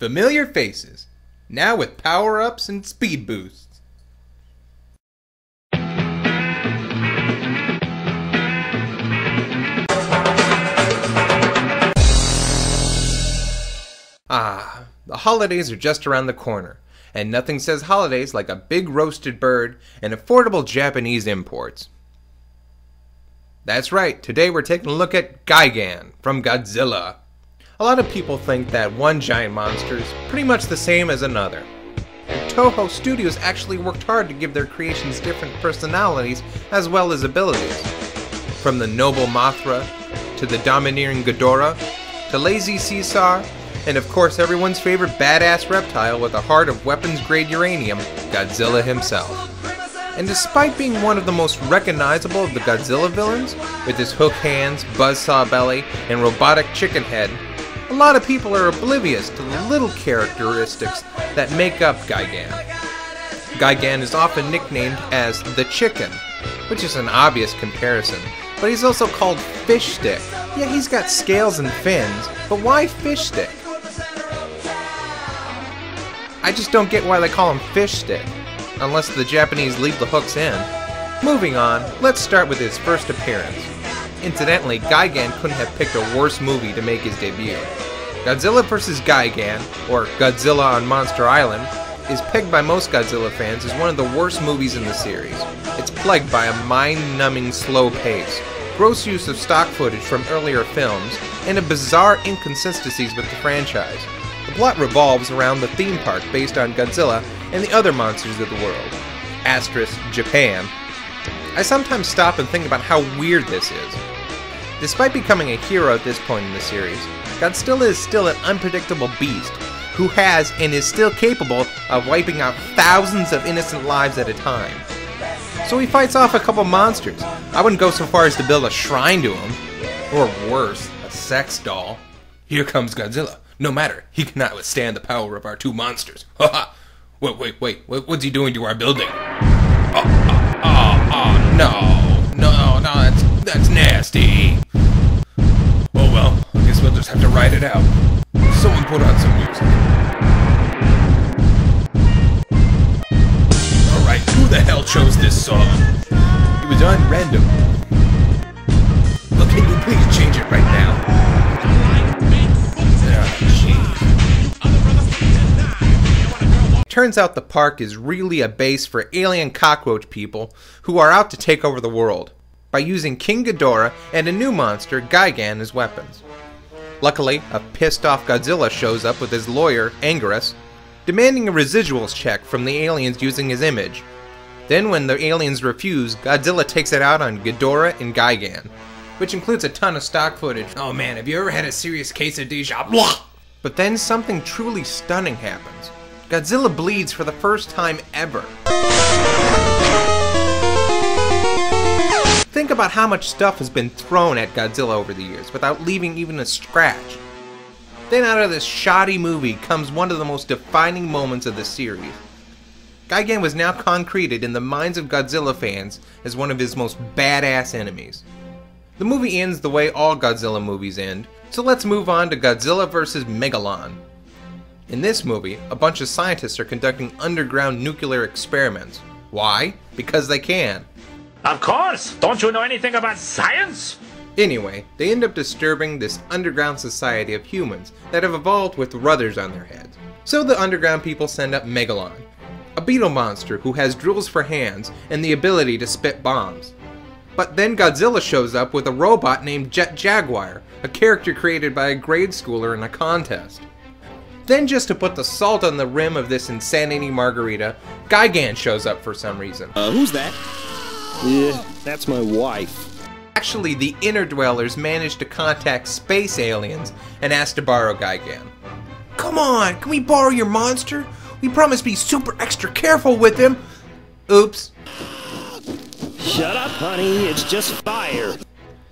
Familiar faces, now with power-ups and speed boosts. The holidays are just around the corner, and nothing says holidays like a big roasted bird and affordable Japanese imports. That's right, today we're taking a look at Gigan from Godzilla. A lot of people think that one giant monster is pretty much the same as another. Toho Studios actually worked hard to give their creations different personalities as well as abilities. From the noble Mothra, to the domineering Ghidorah, to lazy Caesar, and of course everyone's favorite badass reptile with a heart of weapons-grade uranium, Godzilla himself. And despite being one of the most recognizable of the Godzilla villains, with his hook hands, buzzsaw belly, and robotic chicken head, a lot of people are oblivious to the little characteristics that make up Gigan. Gigan is often nicknamed as the Chicken, which is an obvious comparison, but he's also called Fish Stick. Yeah, he's got scales and fins, but why Fish Stick? I just don't get why they call him Fish Stick, unless the Japanese leave the hooks in. Moving on, let's start with his first appearance. Incidentally, Gigan couldn't have picked a worse movie to make his debut. Godzilla vs. Gigan, or Godzilla on Monster Island, is pegged by most Godzilla fans as one of the worst movies in the series. It's plagued by a mind-numbing slow pace, gross use of stock footage from earlier films, and a bizarre inconsistencies with the franchise. The plot revolves around the theme park based on Godzilla and the other monsters of the world. Asterisk, Japan. I sometimes stop and think about how weird this is. Despite becoming a hero at this point in the series, Godzilla is still an unpredictable beast who has and is still capable of wiping out thousands of innocent lives at a time. So he fights off a couple monsters. I wouldn't go so far as to build a shrine to him. Or worse, a sex doll. Here comes Godzilla. No matter, he cannot withstand the power of our two monsters. Haha! Wait, what's he doing to our building? No, that's nasty. Oh well, I guess we'll just have to ride it out. Someone put on some music. Alright, who the hell chose this song? It was on random. Look, can you please change it right now? Turns out the park is really a base for alien cockroach people who are out to take over the world, by using King Ghidorah and a new monster, Gigan, as weapons. Luckily, a pissed-off Godzilla shows up with his lawyer, Anguirus, demanding a residuals check from the aliens using his image. Then when the aliens refuse, Godzilla takes it out on Ghidorah and Gigan, which includes a ton of stock footage. Oh man, have you ever had a serious case of deja vu? But then something truly stunning happens. Godzilla bleeds for the first time ever. Think about how much stuff has been thrown at Godzilla over the years without leaving even a scratch. Then out of this shoddy movie comes one of the most defining moments of the series. Gigan was now concreted in the minds of Godzilla fans as one of his most badass enemies. The movie ends the way all Godzilla movies end, so let's move on to Godzilla vs. Megalon. In this movie, a bunch of scientists are conducting underground nuclear experiments. Why? Because they can. Of course! Don't you know anything about science? Anyway, they end up disturbing this underground society of humans that have evolved with rudders on their heads. So the underground people send up Megalon, a beetle monster who has drills for hands and the ability to spit bombs. But then Godzilla shows up with a robot named Jet Jaguar, a character created by a grade schooler in a contest. Then just to put the salt on the rim of this insanity margarita, Gigan shows up for some reason. Who's that? Yeah, that's my wife. Actually, the Inner Dwellers managed to contact space aliens and ask to borrow Gigan. Come on, can we borrow your monster? We promise to be super extra careful with him. Oops. Shut up, honey, it's just fire.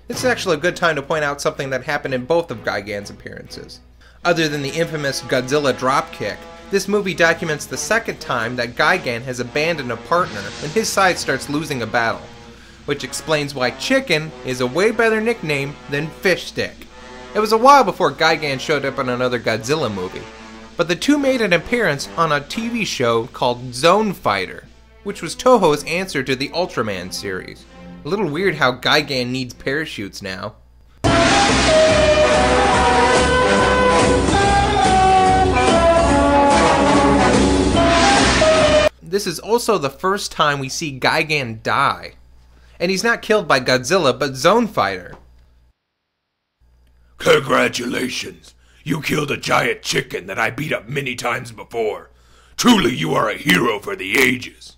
This is actually a good time to point out something that happened in both of Gigan's appearances. Other than the infamous Godzilla dropkick, this movie documents the second time that Gigan has abandoned a partner when his side starts losing a battle, which explains why Chicken is a way better nickname than Fish Stick. It was a while before Gigan showed up in another Godzilla movie. but the two made an appearance on a TV show called Zone Fighter, which was Toho's answer to the Ultraman series. A little weird how Gigan needs parachutes now. This is also the first time we see Gigan die. And he's not killed by Godzilla, but Zone Fighter. Congratulations! You killed a giant chicken that I beat up many times before. Truly, you are a hero for the ages.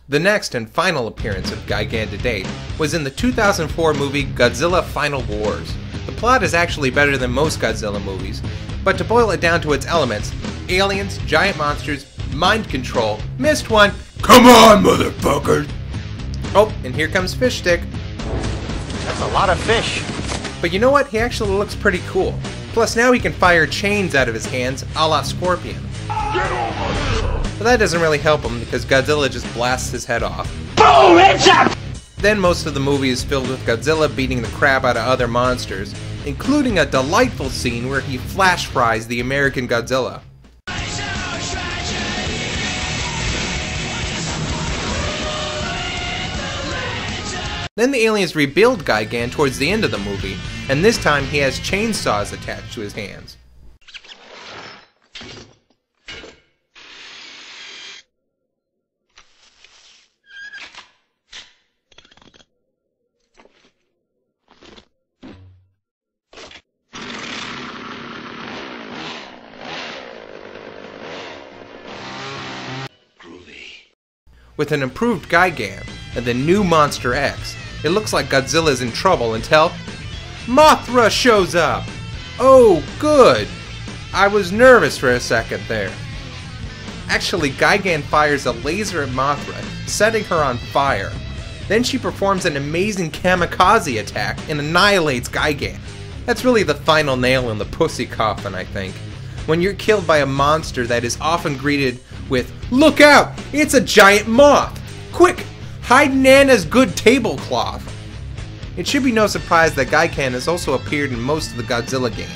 The next and final appearance of Gigan to date was in the 2004 movie Godzilla Final Wars. The plot is actually better than most Godzilla movies, but to boil it down to its elements, aliens, giant monsters, mind control, missed one. Come on, motherfucker! Oh, and here comes Fish Stick. That's a lot of fish. But you know what? He actually looks pretty cool. Plus now he can fire chains out of his hands, a la Scorpion. But that doesn't really help him because Godzilla just blasts his head off. Boom! Headshot! Then most of the movie is filled with Godzilla beating the crap out of other monsters, including a delightful scene where he flash fries the American Godzilla. Then the aliens rebuild Gigan towards the end of the movie, and this time he has chainsaws attached to his hands. With an improved Gigan and the new Monster X, it looks like Godzilla's in trouble until Mothra shows up! Oh, good! I was nervous for a second there. Actually, Gigan fires a laser at Mothra, setting her on fire. Then she performs an amazing kamikaze attack and annihilates Gigan. That's really the final nail in the pussy coffin, I think. When you're killed by a monster that is often greeted with, "Look out! It's a giant moth! Quick! Hide Nana's good tablecloth!" It should be no surprise that Gigan has also appeared in most of the Godzilla games.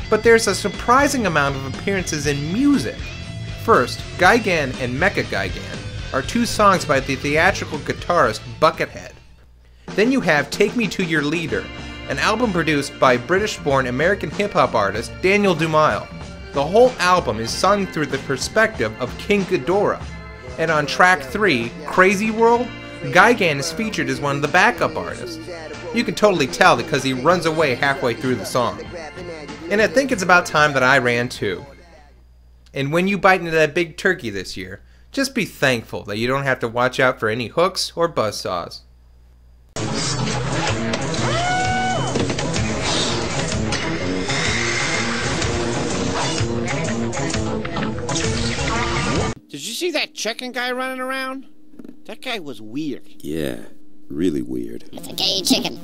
But there's a surprising amount of appearances in music. First, Gigan and Mecha Gigan are two songs by the theatrical guitarist Buckethead. Then you have Take Me to Your Leader, an album produced by British-born American hip-hop artist Daniel Dumile. The whole album is sung through the perspective of King Ghidorah. And on track 3, Crazy World, Gigan is featured as one of the backup artists. You can totally tell because he runs away halfway through the song. And I think it's about time that I ran too. And when you bite into that big turkey this year, just be thankful that you don't have to watch out for any hooks or buzzsaws. Did you see that chicken guy running around? That guy was weird. Yeah, really weird. It's a gay chicken.